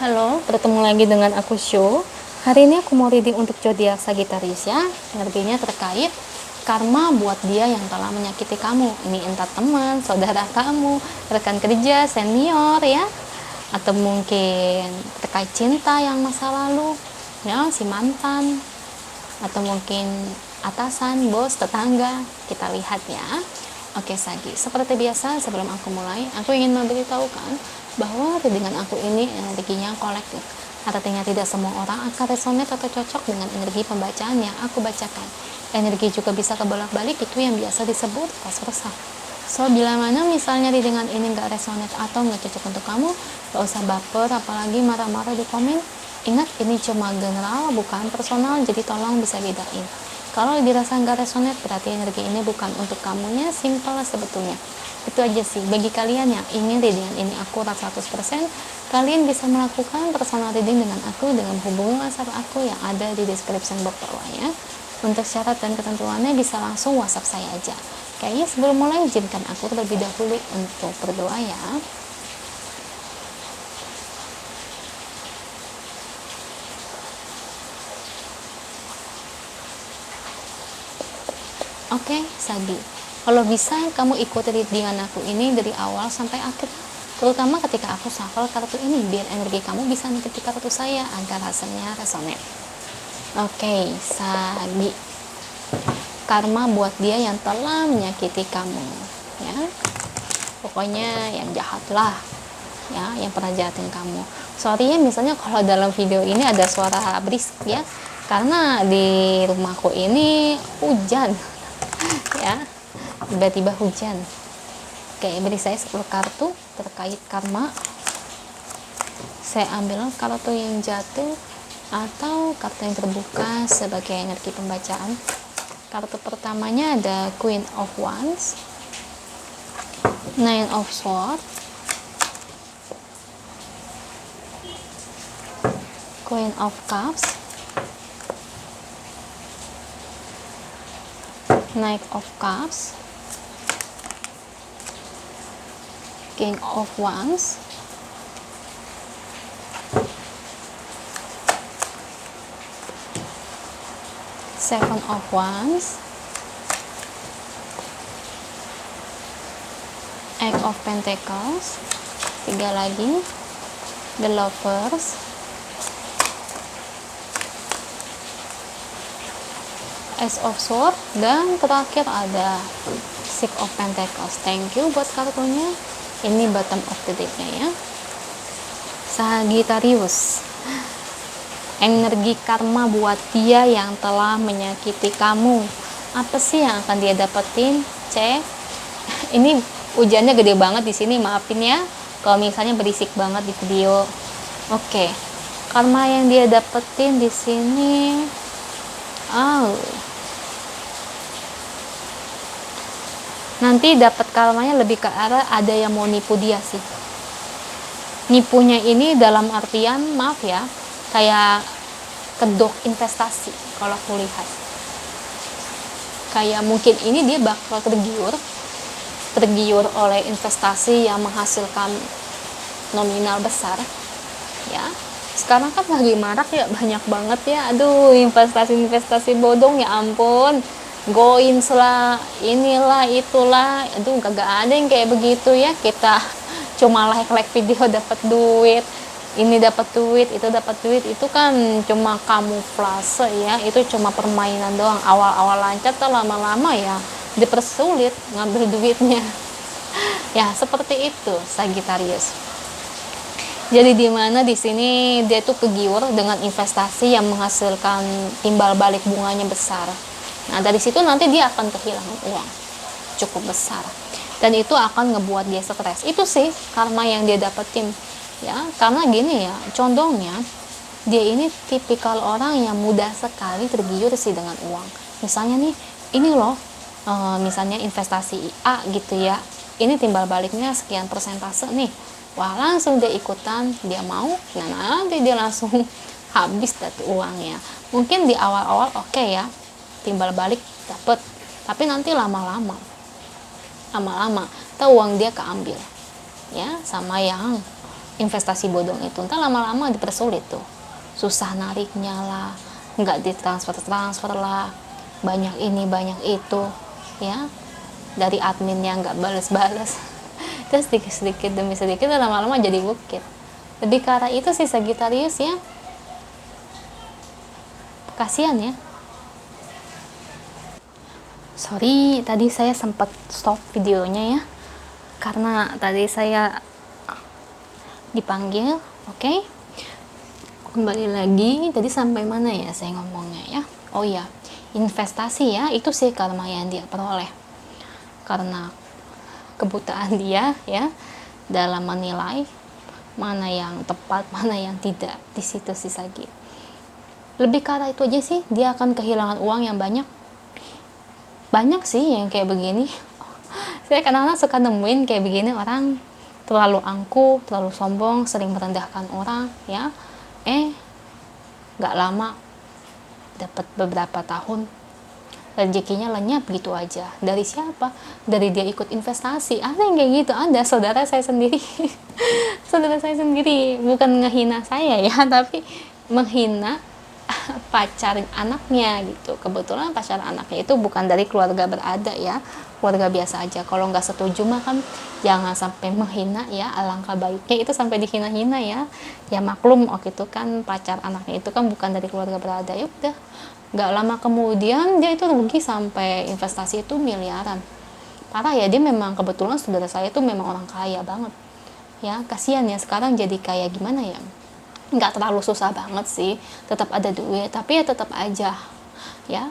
Halo, bertemu lagi dengan aku Shu. Hari ini aku mau reading untuk zodiak Sagittarius ya. Energinya terkait karma buat dia yang telah menyakiti kamu. Ini entah teman, saudara kamu, rekan kerja, senior ya, atau mungkin terkait cinta yang masa lalu, ya si mantan, atau mungkin atasan, bos, tetangga. Kita lihat ya. Oke Sagi, seperti biasa sebelum aku mulai, aku ingin memberitahukan bahwa readingan aku ini energinya kolektif. Artinya tidak semua orang akan resonate atau cocok dengan energi pembacaan yang aku bacakan. Energi juga bisa kebolak-balik, itu yang biasa disebut pas resah. So, bila mana misalnya readingan ini gak resonate atau gak cocok untuk kamu, gak usah baper, apalagi marah-marah di komen. Ingat, ini cuma general, bukan personal, jadi tolong bisa bedain. Kalau dirasa nggak resonate, berarti energi ini bukan untuk kamunya, simple sebetulnya. Itu aja sih, bagi kalian yang ingin readingan ini akurat 100%, kalian bisa melakukan personal reading dengan aku dengan hubungi WhatsApp aku yang ada di description box bawah ya. Untuk syarat dan ketentuannya bisa langsung WhatsApp saya aja. Kayaknya sebelum mulai, izinkan aku terlebih dahulu untuk berdoa ya. Oke, Sagi. Kalau bisa kamu ikuti readingan aku ini dari awal sampai akhir, terutama ketika aku shuffle kartu ini, biar energi kamu bisa mengikuti kartu saya agar hasilnya resonate. Oke, Sagi. Karma buat dia yang telah menyakiti kamu, ya. Pokoknya yang jahat lah, ya, yang pernah jahatin kamu. Sorry ya, misalnya kalau dalam video ini ada suara berisik ya, karena di rumahku ini hujan. Ya, tiba-tiba hujan. Oke, beri saya 10 kartu terkait karma. Saya ambil kartu yang jatuh atau kartu yang terbuka sebagai energi pembacaan. Kartu pertamanya ada Queen of Wands, Nine of Swords, Queen of Cups, Knight of Cups, King of Wands, Seven of Wands, Eight of Pentacles, 3 lagi, The Lovers, Ace of Swords, dan terakhir ada Six of Pentacles. Thank you buat kartunya. Ini bottom of the decknya ya. Sagittarius, energi karma buat dia yang telah menyakiti kamu. Apa sih yang akan dia dapetin? Ini hujannya gede banget di sini, maafin ya kalau misalnya berisik banget di video. Oke, karma yang dia dapetin di sini, nanti dapat karmanya lebih ke arah ada yang mau nipu dia sih. Nipunya ini dalam artian, maaf ya, kayak kedok investasi kalau aku lihat. Kayak mungkin ini dia bakal tergiur oleh investasi yang menghasilkan nominal besar ya. Sekarang kan lagi marak ya, banyak banget ya, aduh, investasi bodong, ya ampun, goins lah, inilah itulah, aduh, kagak ada yang kayak begitu ya. Kita cuma like video dapat duit, ini dapat duit, itu kan cuma kamuflase ya, itu cuma permainan doang. Awal-awal lancar, tuh lama-lama ya dipersulit ngambil duitnya. Ya seperti itu Sagittarius. Jadi di mana di sini dia tuh kegiur dengan investasi yang menghasilkan timbal balik bunganya besar. Nah dari situ nanti dia akan kehilangan uang cukup besar, dan itu akan ngebuat dia stres. Itu sih karma yang dia dapetin ya. Karena gini ya, condongnya dia ini tipikal orang yang mudah sekali tergiur sih dengan uang. Misalnya nih, ini loh, misalnya investasi A gitu ya, ini timbal baliknya sekian persentase nih. Wah, langsung dia ikutan, dia mau, nah nanti dia langsung habis dari uangnya. Mungkin di awal-awal oke ya, timbal balik dapet, tapi nanti lama-lama uang dia keambil ya sama yang investasi bodong itu, ntar lama-lama dipersulit tuh, susah nariknya lah, nggak ditransfer lah, banyak ini banyak itu ya, dari adminnya nggak bales-bales terus sedikit demi sedikit lama-lama jadi bukit. Lebih ke arah itu sih Sagittarius ya, kasihan ya. Sorry tadi saya sempat stop videonya ya, karena tadi saya dipanggil. Oke, kembali lagi, tadi sampai mana ya saya ngomongnya ya. Oh ya, investasi ya, itu sih karma yang dia peroleh karena kebutaan dia ya dalam menilai mana yang tepat, mana yang tidak. Di situ sih Sagi. Lebih ke arah itu aja sih, dia akan kehilangan uang yang banyak sih yang kayak begini. Saya kadang-kadang suka nemuin kayak begini, orang terlalu angkuh, terlalu sombong, sering merendahkan orang ya, nggak lama dapat beberapa tahun rezekinya lenyap gitu aja. Dari siapa? Dari dia ikut investasi. Ada yang kayak gitu, ada. Saudara saya sendiri saudara saya sendiri, bukan ngehina saya ya, tapi menghina pacar anaknya gitu. Kebetulan pacar anaknya itu bukan dari keluarga berada ya, keluarga biasa aja. Kalau nggak setuju mah kan jangan sampai menghina ya, alangkah baiknya itu sampai dihina-hina ya. Ya maklum waktu itu kan pacar anaknya itu kan bukan dari keluarga berada. Ya udah, nggak lama kemudian dia itu rugi sampai investasi itu miliaran. Parah ya, dia memang kebetulan saudara saya itu memang orang kaya banget ya. Kasihan ya, sekarang jadi kayak gimana ya, nggak terlalu susah banget sih, tetap ada duit, tapi ya tetap aja ya,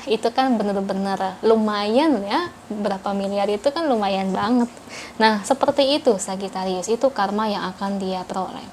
itu kan bener-bener lumayan ya, berapa miliar itu kan lumayan banget. Nah seperti itu Sagittarius, itu karma yang akan dia peroleh.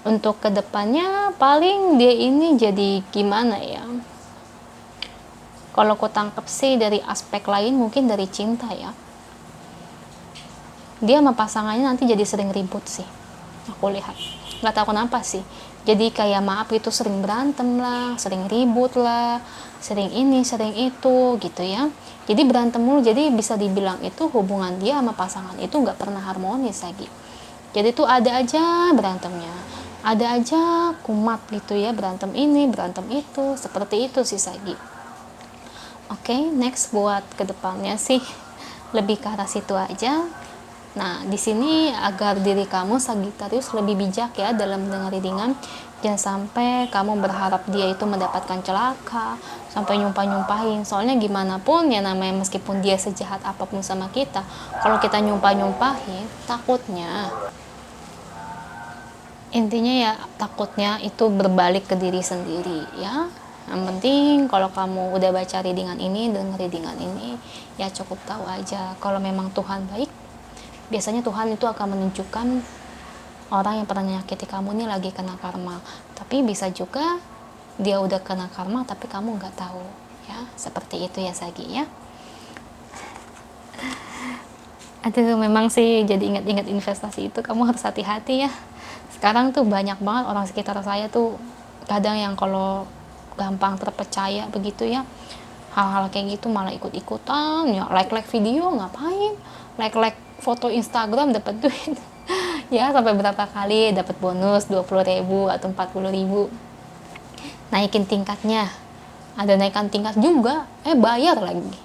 Untuk kedepannya paling dia ini jadi gimana ya, kalau aku tangkap sih dari aspek lain, mungkin dari cinta ya, dia sama pasangannya nanti jadi sering ribut sih, aku lihat. Nggak tahu kenapa sih, jadi kayak maaf itu sering berantem lah, sering ribut lah, sering ini sering itu gitu ya. Jadi berantem mulu, jadi bisa dibilang itu hubungan dia sama pasangan itu nggak pernah harmonis lagi. Jadi tuh ada aja berantemnya, ada aja kumat gitu ya, berantem ini berantem itu, seperti itu sih Sagi. Oke, next buat kedepannya sih lebih ke arah situ aja. Nah, di sini agar diri kamu Sagittarius lebih bijak ya dalam mendengar readingan. Jangan sampai kamu berharap dia itu mendapatkan celaka, sampai nyumpah-nyumpahin. Soalnya gimana pun ya namanya, meskipun dia sejahat apapun sama kita, kalau kita nyumpah-nyumpahin, takutnya intinya ya takutnya itu berbalik ke diri sendiri ya. Yang penting kalau kamu udah baca readingan ini, dengar readingan ini, ya cukup tahu aja kalau memang Tuhan baik. Biasanya Tuhan itu akan menunjukkan orang yang pernah menyakiti kamu ini lagi kena karma. Tapi bisa juga dia udah kena karma tapi kamu nggak tahu ya. Seperti itu ya Sagi ya. Aduh, memang sih jadi ingat-ingat investasi itu kamu harus hati-hati ya. Sekarang tuh banyak banget orang sekitar saya tuh kadang yang kalau gampang terpercaya begitu ya, hal-hal kayak gitu malah ikut-ikutan ya, like video ngapain, like foto Instagram dapat duit ya, sampai berapa kali dapat bonus 20.000 atau 40.000. Naikin tingkatnya, ada naikkan tingkat juga, bayar lagi,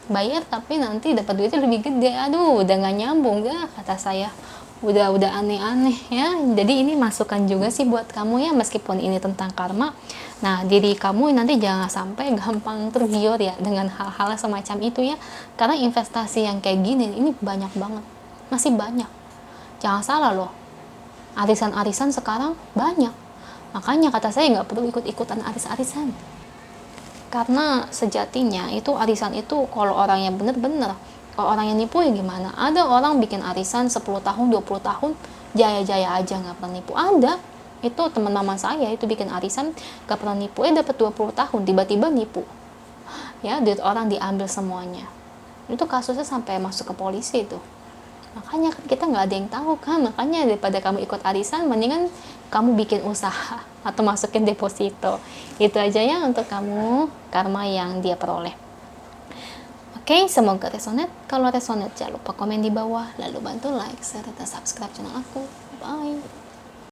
bayar tapi nanti dapat duitnya lebih gede. Aduh, udah nggak nyambung ya kata saya, udah aneh-aneh ya. Jadi ini masukan juga sih buat kamu ya, meskipun ini tentang karma. Nah, diri kamu nanti jangan sampai gampang tergiur ya dengan hal-hal semacam itu ya, karena investasi yang kayak gini ini banyak banget, masih banyak. Jangan salah loh, arisan-arisan sekarang banyak. Makanya kata saya nggak perlu ikut-ikutan aris-arisan, karena sejatinya itu arisan itu kalau orang yang bener-bener, kalau orang yang nipu ya gimana. Ada orang bikin arisan 10 tahun 20 tahun jaya-jaya aja nggak pernah nipu. Ada, itu teman mama saya itu bikin arisan gak pernah nipu, dapat 20 tahun tiba-tiba nipu ya, duit orang diambil semuanya. Itu kasusnya sampai masuk ke polisi itu. Makanya kita nggak ada yang tahu kan, makanya daripada kamu ikut arisan mendingan kamu bikin usaha atau masukin deposito. Itu aja ya untuk kamu karma yang dia peroleh. Oke, semoga resonate. Kalau resonate jangan lupa komen di bawah, lalu bantu like, share, dan subscribe channel aku. Bye.